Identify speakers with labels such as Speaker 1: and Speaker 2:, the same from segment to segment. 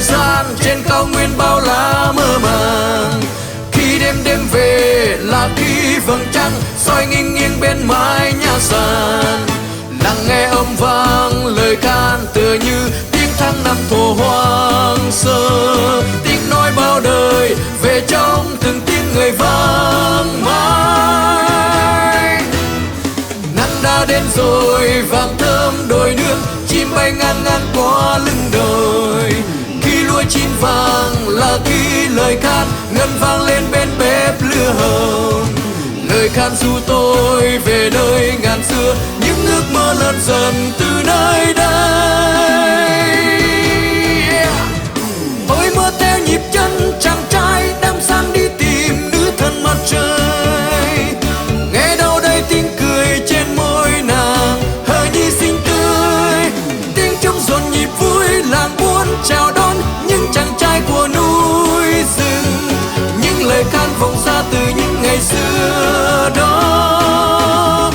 Speaker 1: gian trên cao nguyên bao la mơ màng. Khi đêm đêm về là khi vầng trăng soi nghiêng nghiêng bên mái nhà sàn. Lắng nghe âm vang lời can tựa như tiếng tháng năm thổ hoang sơ, tiếng nói bao đời về trong từng tiếng người vang mãi. Nắng đã đến rồi vàng thơm đồi nước, chim bay ngang ngang qua lưng đồi. Khi lúa chín vàng là khi lời can ngân vang lên bên bếp lửa hồng. Lời can ru tôi về nơi ngàn xưa, những ước mơ lớn dần từ nơi đây. Ôi mơ theo nhịp chân chàng trai đam san đi tìm nữ thần mặt trời. Nghe đâu đây tiếng cười trên môi nàng, hỡi nhi xinh tươi. Tiếng trống rộn nhịp vui làng buôn chào đón những chàng trai của núi rừng. Những lời can vọng ra từ những ngày xưa đó.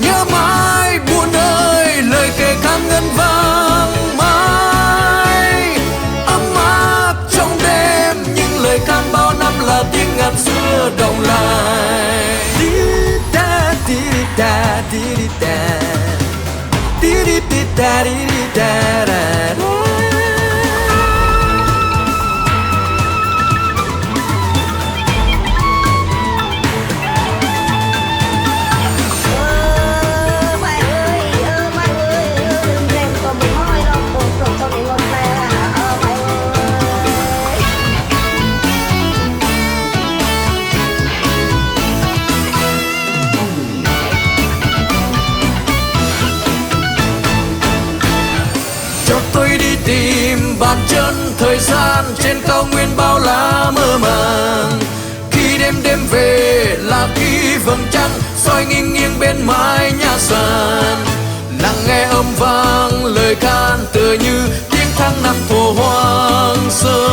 Speaker 1: Nhớ mãi buồn ơi lời kể can ngân vang mãi. Ấm áp trong đêm những lời can bao năm là tiếng ngàn xưa đồng lại. Đi da đi da đi da đi da đi da da. Tìm bàn chân thời gian trên cao nguyên bao la mơ màng. Khi đêm đêm về là khi vầng trăng soi nghiêng nghiêng bên mái nhà sàn. Lắng nghe âm vang lời can tựa như tiếng tháng năm thổ hoang sơ,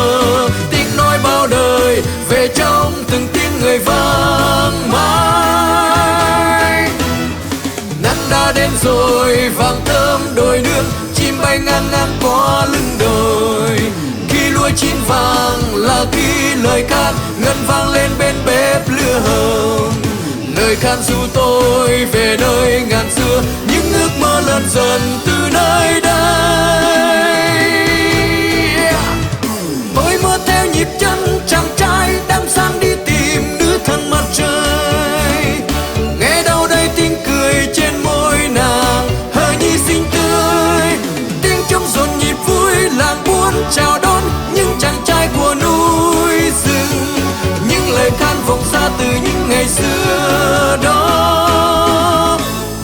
Speaker 1: tiếng nói bao đời về trong từng tiếng người vang mãi. Nắng đã đến rồi vàng thơm đồi nước, chim bay ngang ngang qua lưng đồi. Khi lúa chín vàng là khi lời can ngân vang lên bên bếp lửa hồng. Lời can ru tôi về nơi ngàn xưa, những ước mơ lớn dần từ nơi đây. Tôi mơ theo nhịp chân chàng trai đam san đi tìm nữ thần mặt trời. Nghe đâu đây tiếng cười trên môi nàng, hỡi nhi xinh tươi. Tiếng trống rộn nhịp vui làng buôn chào đón những chàng trai của núi rừng. Những lời can vọng ra từ những ngày xưa đó.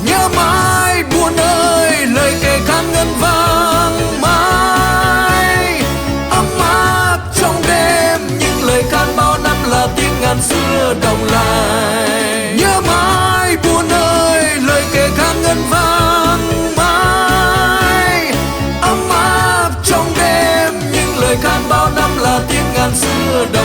Speaker 1: Nhớ mãi buồn ơi lời kể can ngân vang mãi. Ấm áp trong đêm những lời can bao năm là tiếng ngàn xưa đồng lại. Nhớ mãi buồn ơi lời kể can ngân vang mãi. Ấm áp trong đêm những lời can bao năm là tiếng ngàn xưa đồng